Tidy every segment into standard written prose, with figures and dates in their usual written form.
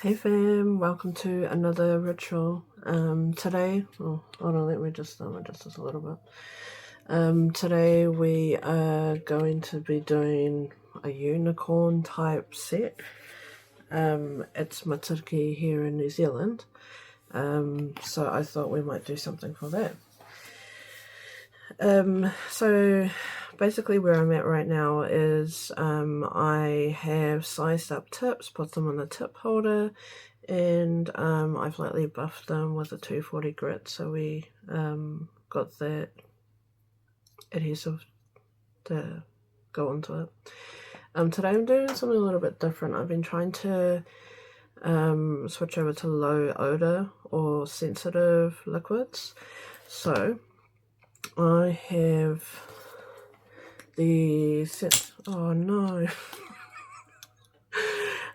Hey fam, welcome to another ritual. Today, hold on, let me just adjust this a little bit. Today we are going to be doing a unicorn type set. It's Matariki here in New Zealand, so I thought we might do something for that. So basically where I'm at right now is I have sized up tips, put them on the tip holder, and I've lightly buffed them with a 240 grit, so we got that adhesive to go onto it. Today I'm doing something a little bit different. I've been trying to switch over to low odor or sensitive liquids. So I have the oh no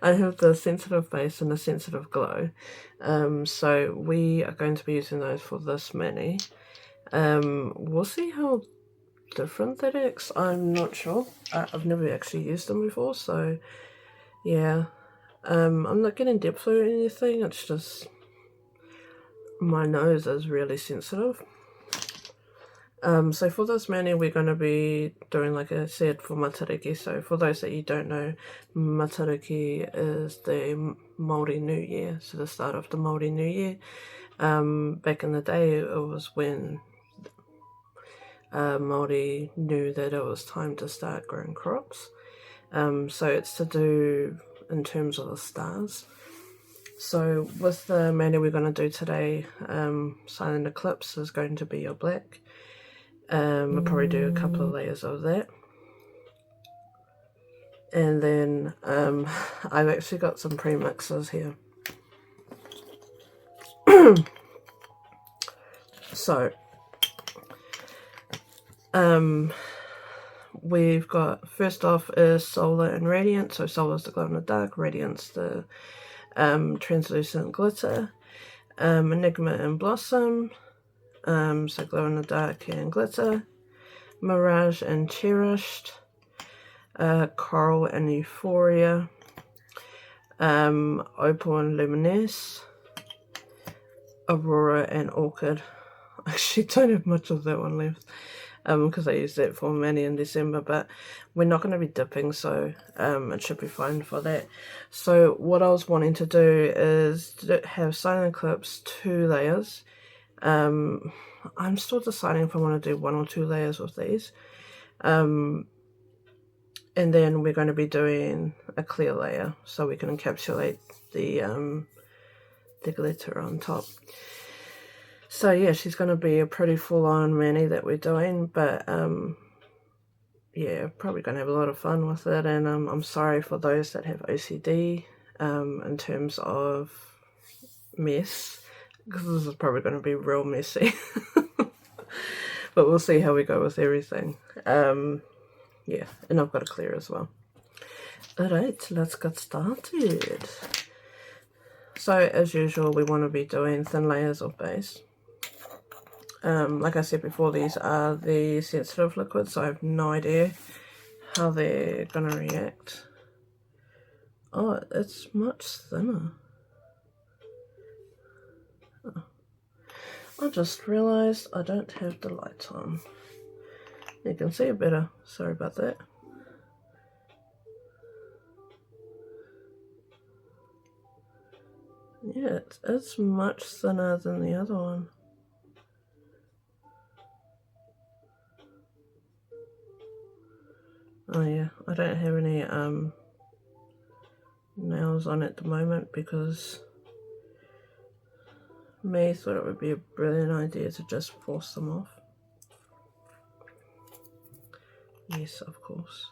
I have the sensitive base and the sensitive glow, so we are going to be using those for this mini. We'll see how different that is. I'm not sure. I've never actually used them before, so yeah. I'm not getting depth or anything, it's just my nose is really sensitive. So for this mani we're going to be doing, like I said, for Matariki. So for those that you don't know, Matariki is the Māori New Year, so the start of the Māori New Year. Back in the day it was when Māori knew that it was time to start growing crops. So it's to do in terms of the stars. So with the mani we're going to do today, silent eclipse is going to be your black. I'll probably do a couple of layers of that, and then I've actually got some pre-mixes here. So we've got, first off is Solar and Radiant. So Solar is the glow in the dark, Radiant's the translucent glitter, Enigma and Blossom, so glow in the dark and glitter, Mirage and Cherished, Coral and Euphoria, Opal and Luminous, Aurora and Orchid. I actually don't have much of that one left because I used that for mani in December, but we're not going to be dipping, so it should be fine for that. So what I was wanting to do is have silent eclipse 2 layers. I'm still deciding if I want to do 1 or 2 layers with these. And then we're going to be doing a clear layer so we can encapsulate the glitter on top. So yeah, she's going to be a pretty full-on mani that we're doing, but yeah, probably going to have a lot of fun with it. And I'm sorry for those that have OCD in terms of mess, because this is probably going to be real messy. But we'll see how we go with everything. Yeah, and I've got a clear as well. Alright, let's get started. So as usual, we want to be doing thin layers of base. Like I said before, these are the sensitive liquids, so I have no idea how they're going to react. Oh, it's much thinner. Oh. I just realised I don't have the lights on. You can see it better, sorry about that. Yeah, it's much thinner than the other one. Oh yeah, I don't have any nails on at the moment because May thought it would be a brilliant idea to just force them off. Yes, of course.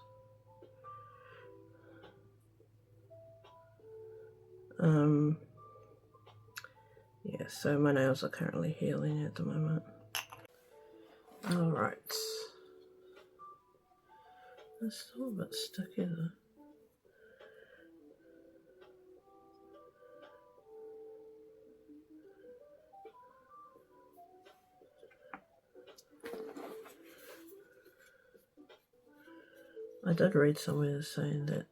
Yeah, so my nails are currently healing at the moment. Alright. It's still a bit sticky though. I did read somewhere saying that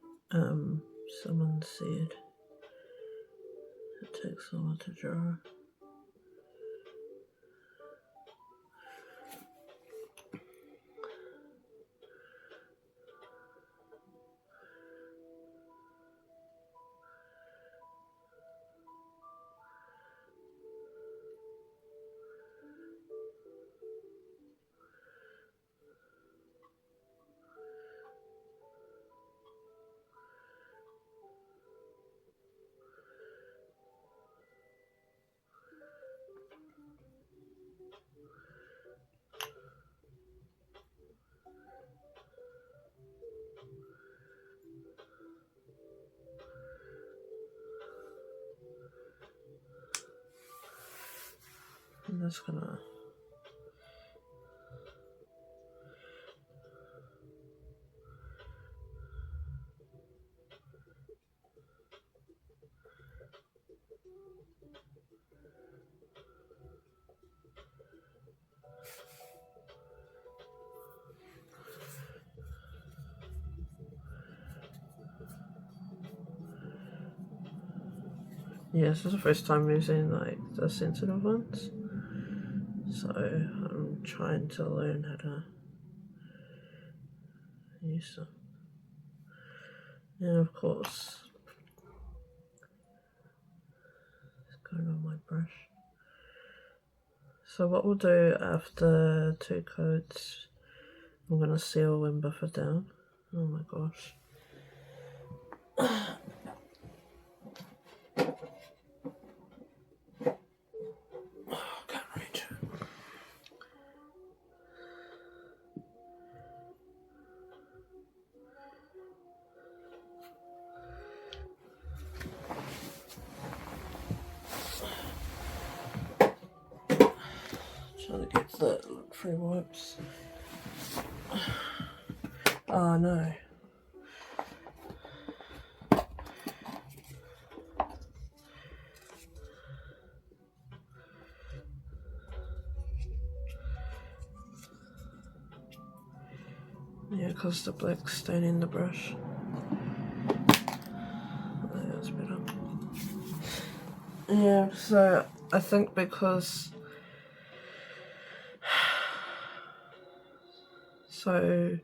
someone said Takes a while to dry. I'm just gonna yeah, this is the first time using like the sensitive ones, so I'm trying to learn how to use them. And of course, it's going on my brush. So what we'll do after 2 coats, I'm going to seal and buff it down. Oh my gosh. Oh, can't reach it. Trying to get the free wipes. Oh no. Yeah, because the black's staining the brush. Oh, that's better. Yeah, so I think because so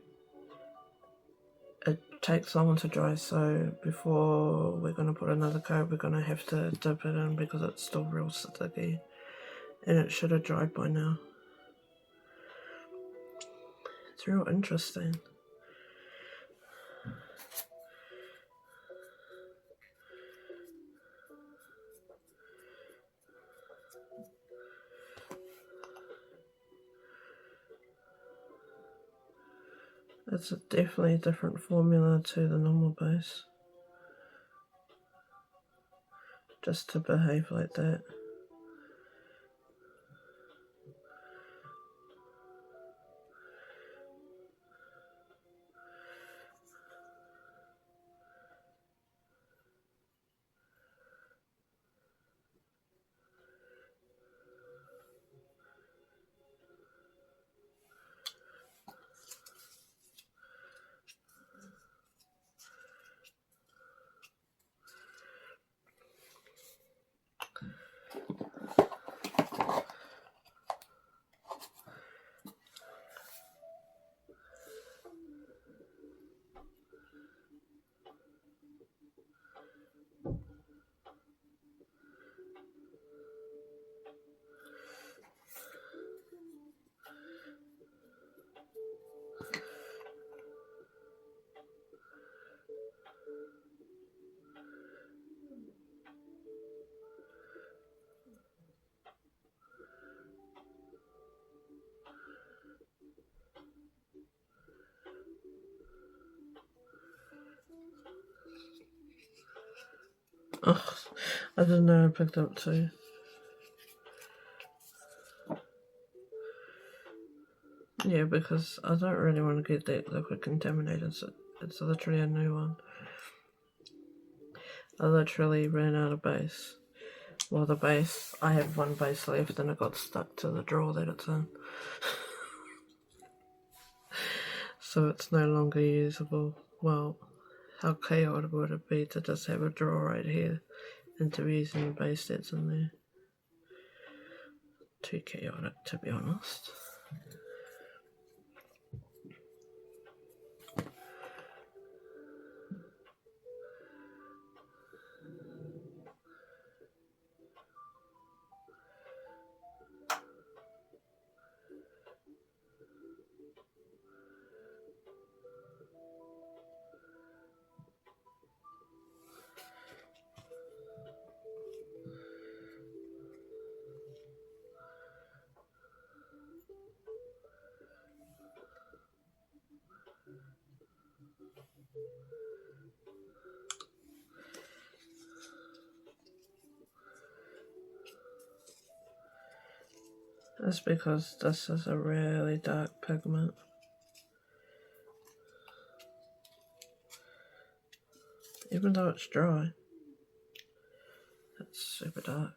it takes long to dry, so before we're going to put another coat, we're going to have to dip it in because it's still real sticky, and it should have dried by now. It's real interesting. It's definitely a different formula to the normal base, just to behave like that. Ugh, I didn't know I picked up 2. Yeah, because I don't really want to get that liquid contaminated, so it's literally a new one. I literally ran out of base. Well, the base, I have 1 base left and it got stuck to the drawer that it's in. So it's no longer usable. Well, how chaotic would it be to just have a drawer right here interviews and base stats in there. Too chaotic, to be honest. That's because this is a really dark pigment. Even though it's dry, it's super dark.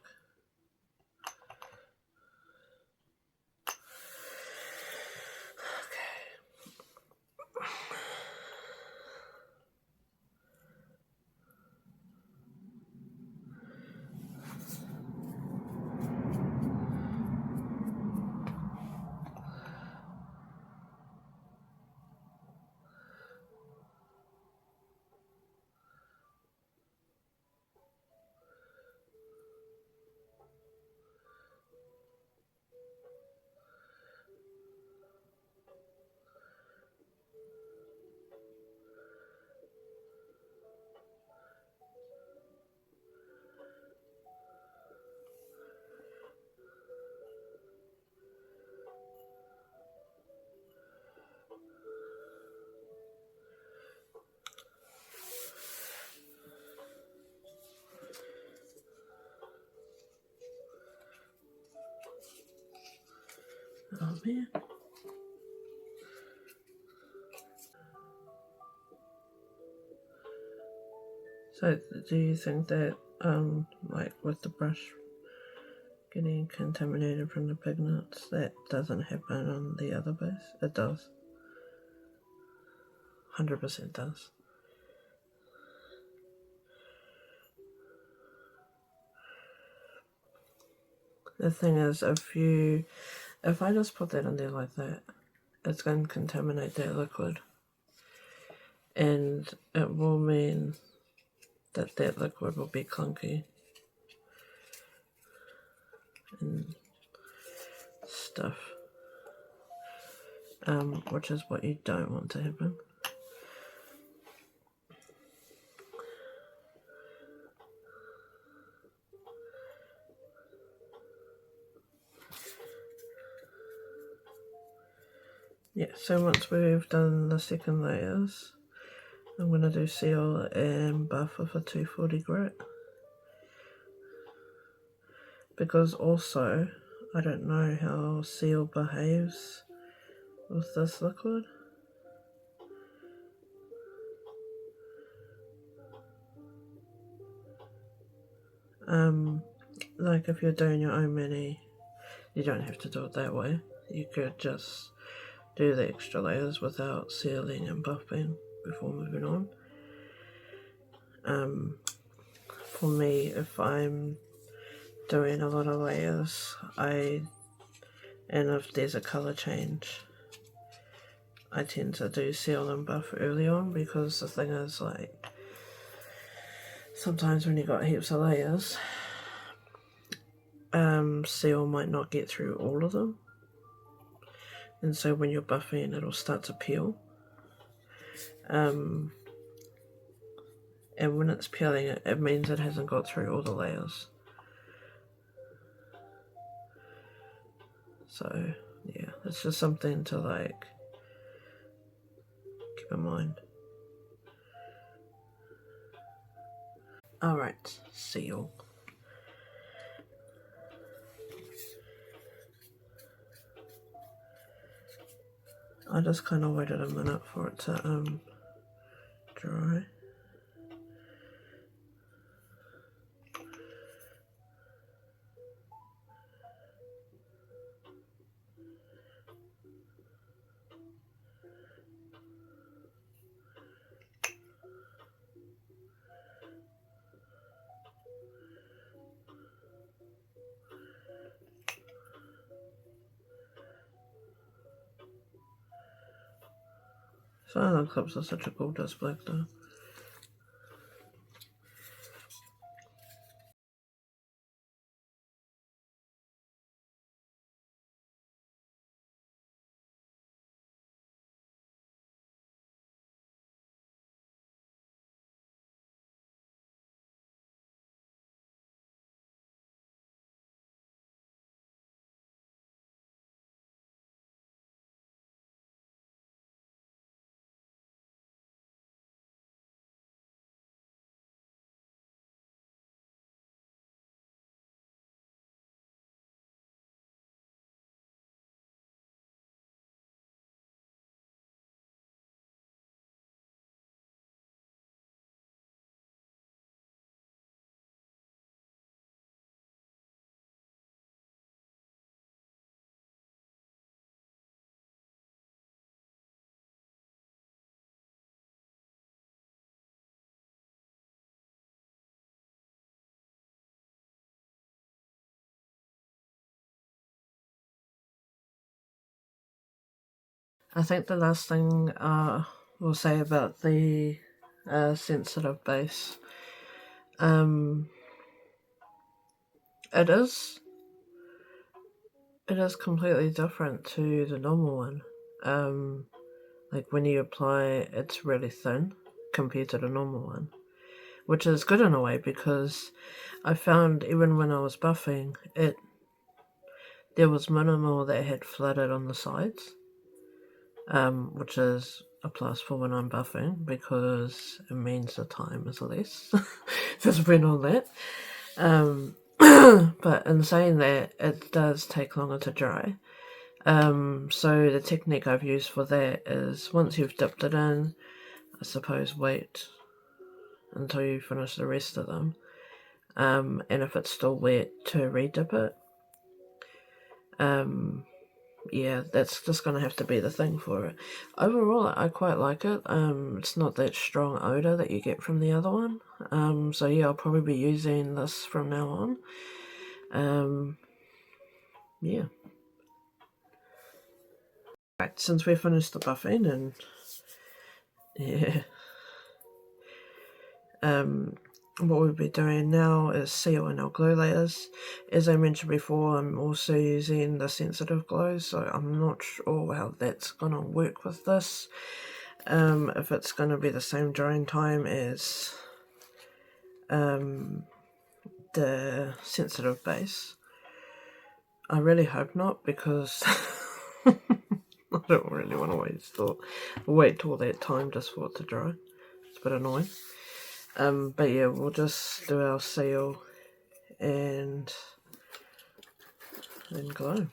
Oh man. So do you think that like with the brush getting contaminated from the pigments, that doesn't happen on the other base? It does. 100% does. The thing is, if I just put that in there like that, it's going to contaminate that liquid, and it will mean that that liquid will be clunky and stuff, which is what you don't want to happen. Yeah, so once we've done the second layers, I'm going to do seal and buff with a 240 grit. Because also, I don't know how seal behaves with this liquid. Like if you're doing your own mini, you don't have to do it that way. You could just do the extra layers without sealing and buffing before moving on. For me, if I'm doing a lot of layers, and if there's a colour change, I tend to do seal and buff early on, because the thing is, like, sometimes when you've got heaps of layers, seal might not get through all of them, and so when you're buffing it'll start to peel, and when it's peeling it means it hasn't got through all the layers. So yeah, it's just something to like keep in mind. Alright, seal. I just kind of waited a minute for it to dry. Silent clips are such a cool display though. I think the last thing we'll say about the sensitive bass, it is completely different to the normal one. Like when you apply it, it's really thin compared to the normal one, which is good in a way because I found even when I was buffing it, there was minimal that had flooded on the sides, which is a plus for when I'm buffing because it means the time is less to spend on that. But in saying that, it does take longer to dry. So the technique I've used for that is once you've dipped it in, I suppose wait until you finish the rest of them. And if it's still wet, to re-dip it. Yeah, that's just going to have to be the thing for it. Overall, I quite like it. It's not that strong odour that you get from the other one. So yeah, I'll probably be using this from now on. Yeah. Right, since we finished the buffing and yeah, what we'll be doing now is sealing our glue layers. As I mentioned before, I'm also using the sensitive glue, so I'm not sure how that's going to work with this. If it's going to be the same drying time as the sensitive base. I really hope not, because I don't really want to wait till that time just for it to dry. It's a bit annoying. But yeah, we'll just do our seal and then glue.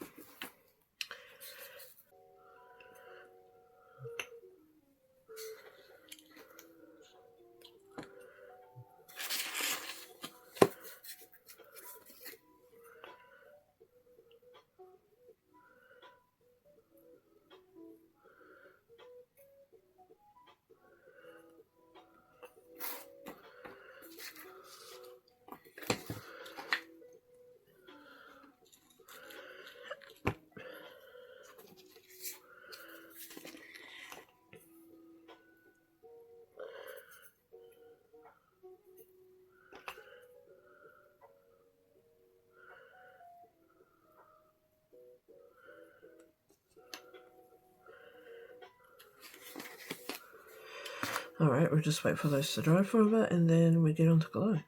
Alright, we'll just wait for those to dry for a bit and then we get on to glue.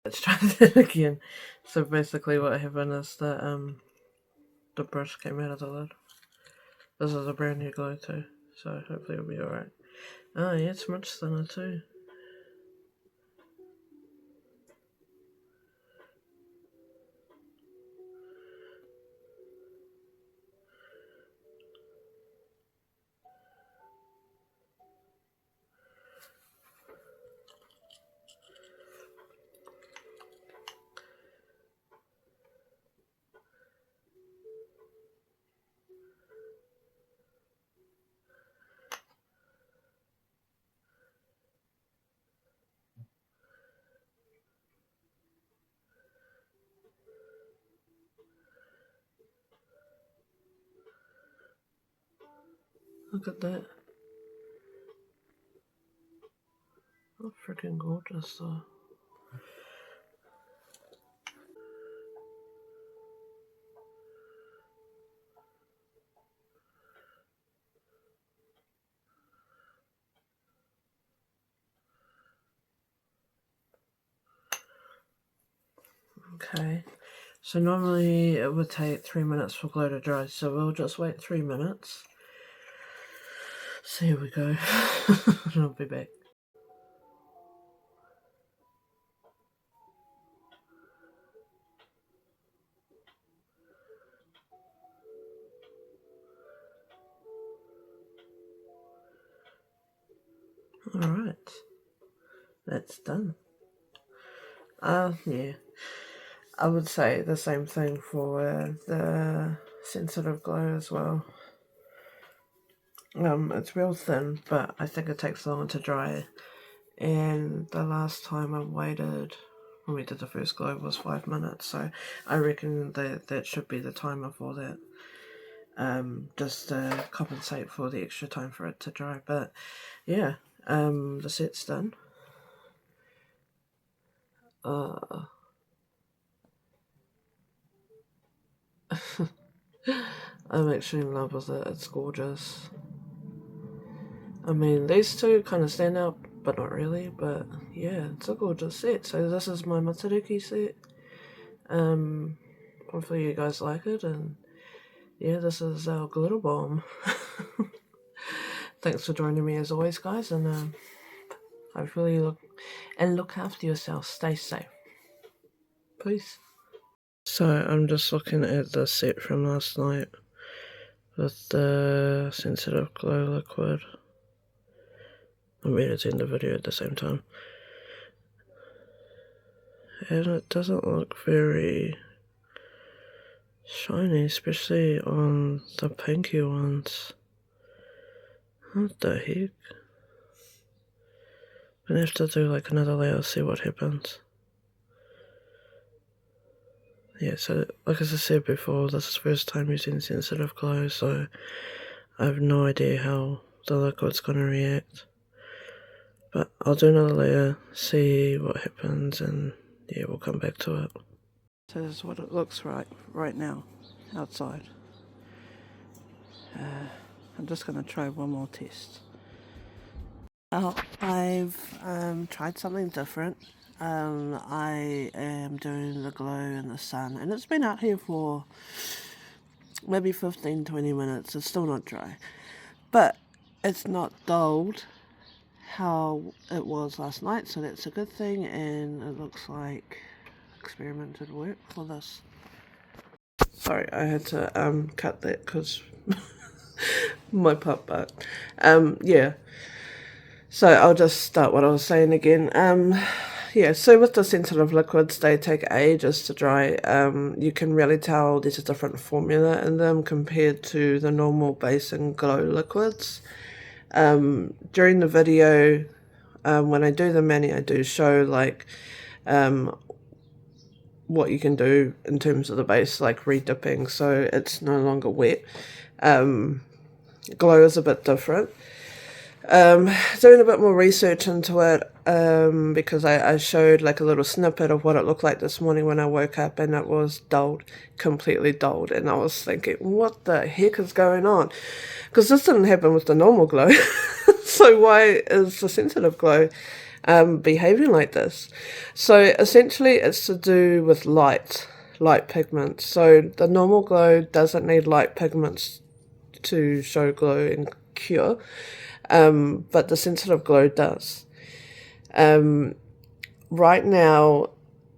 Let's try that again. So basically what happened is that the brush came out of the lid. This is a brand new glue too, so hopefully it'll be alright. Oh yeah, it's much thinner too. Look at that. Oh, freaking gorgeous though. Okay, so normally it would take 3 minutes for glue to dry, so we'll just wait 3 minutes. So here we go. I'll be back. Alright, that's done. Yeah, I would say the same thing for the sensitive glue as well. It's real thin, but I think it takes longer to dry. And the last time I waited, when we did the first glue, was 5 minutes. So I reckon that should be the timer for that. Just to compensate for the extra time for it to dry. But yeah, the set's done. I'm actually in love with it. It's gorgeous. I mean, these two kind of stand out, but not really. But yeah, it's a gorgeous set. So this is my Matsuruki set. Hopefully you guys like it, and yeah, this is our glitter bomb. Thanks for joining me as always, guys, and hopefully look after yourself. Stay safe. Peace. So I'm just looking at the set from last night with the sensitive glow liquid. I'm editing the video at the same time. And it doesn't look very shiny, especially on the pinky ones. What the heck? I'm gonna have to do like another layer, see what happens. Yeah, so like as I said before, this is the first time using sensitive glow, so I have no idea how the liquid's gonna react. But I'll do another layer, see what happens, and yeah, we'll come back to it. So this is what it looks like right now, outside. I'm just gonna try one more test. Well, I've tried something different. I am doing the glow in the sun, and it's been out here for maybe 15-20 minutes. It's still not dry, but it's not dulled how it was last night, so that's a good thing, and it looks like experiment did work for this. Sorry, I had to cut that because my pup barked. Yeah, so I'll just start what I was saying again. Yeah, so with the sensitive liquids, they take ages to dry. You can really tell there's a different formula in them compared to the normal base and glow liquids. During the video, when I do the mani, I do show like what you can do in terms of the base, like re-dipping, so it's no longer wet. Glow is a bit different. Doing a bit more research into it, because I showed like a little snippet of what it looked like this morning when I woke up, and it was dulled, completely dulled, and I was thinking, what the heck is going on? Because this didn't happen with the normal glow. So why is the sensitive glow behaving like this? So essentially it's to do with light pigments. So the normal glow doesn't need light pigments to show glow and cure, but the sensitive glow does. Right now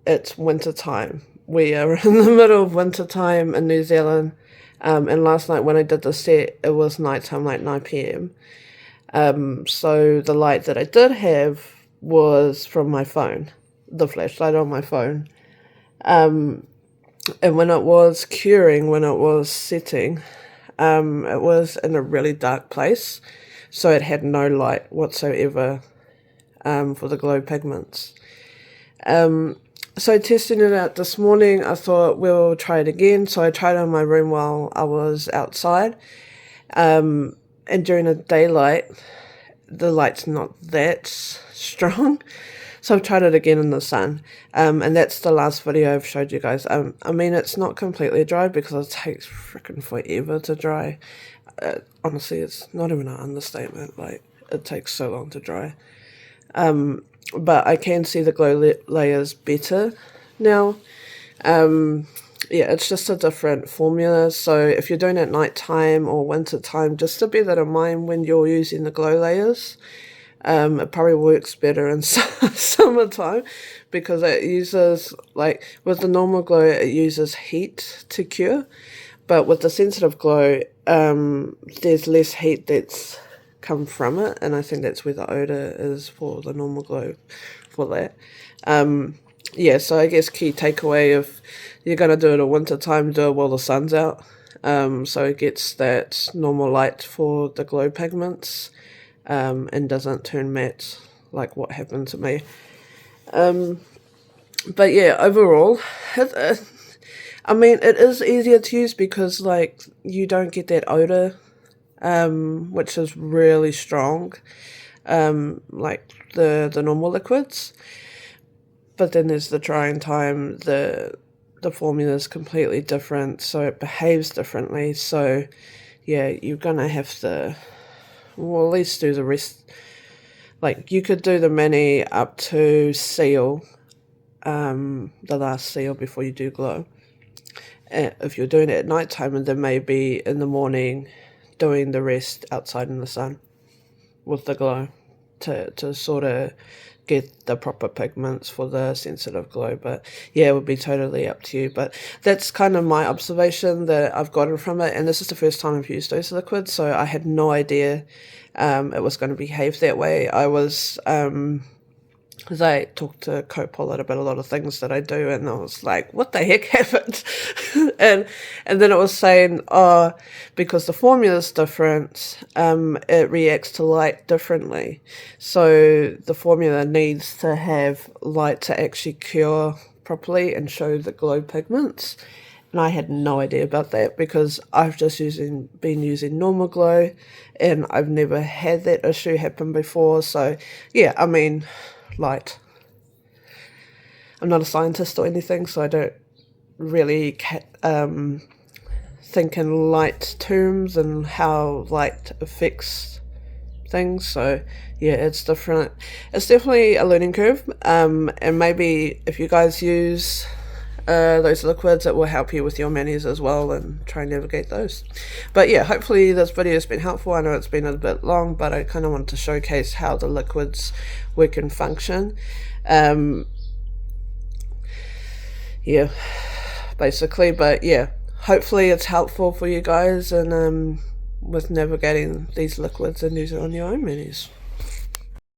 it's winter time. We are in the middle of winter time in New Zealand, and last night when I did the set, it was nighttime, like 9 p.m. So the light that I did have was from my phone, the flashlight on my phone. And when it was curing, when it was setting, it was in a really dark place, so it had no light whatsoever for the glow pigments. So testing it out this morning, I thought we'll try it again. So I tried it in my room while I was outside, and during the daylight, the light's not that strong. So I've tried it again in the sun, and that's the last video I've showed you guys. I mean, it's not completely dry because it takes freaking forever to dry. Honestly, it's not even an understatement. Like, it takes so long to dry. But I can see the glow layers better now. Yeah, it's just a different formula. So if you're doing it night time or winter time, just to bear that in mind when you're using the glow layers. It probably works better in summertime because it uses, like, with the normal glow, it uses heat to cure. But with the sensitive glow, there's less heat that's come from it. And I think that's where the odor is for the normal glow for that. Yeah, so I guess key takeaway, if you're going to do it in winter time, do it while the sun's out. So it gets that normal light for the glow pigments. And doesn't turn matte like what happened to me. But yeah, overall, I mean, it is easier to use because, like, you don't get that odor, which is really strong, like the normal liquids. But then there's the drying time. The formula is completely different, so it behaves differently. So yeah, you're gonna have to, well, at least do the rest. Like, you could do the mini up to seal, the last seal before you do glow. If you're doing it at night time, and then maybe in the morning doing the rest outside in the sun with the glow to sort of get the proper pigments for the sensitive glow. But yeah, it would be totally up to you. But that's kind of my observation that I've gotten from it, and this is the first time I've used those liquids, so I had no idea it was going to behave that way. I was because I talked to Copilot about a lot of things that I do, and I was like, what the heck happened? and then it was saying, oh, because the formula is different, it reacts to light differently. So the formula needs to have light to actually cure properly and show the glow pigments. And I had no idea about that because I've just been using normal glow, and I've never had that issue happen before. So yeah, I mean, light. I'm not a scientist or anything, so I don't really think in light terms and how light affects things. So yeah, it's different. It's definitely a learning curve, and maybe if you guys use those liquids, it will help you with your manis as well and try and navigate those. But yeah, hopefully this video has been helpful. I know it's been a bit long, but I kind of wanted to showcase how the liquids work and function. Yeah, basically. But yeah, hopefully it's helpful for you guys and with navigating these liquids and using it on your own manis.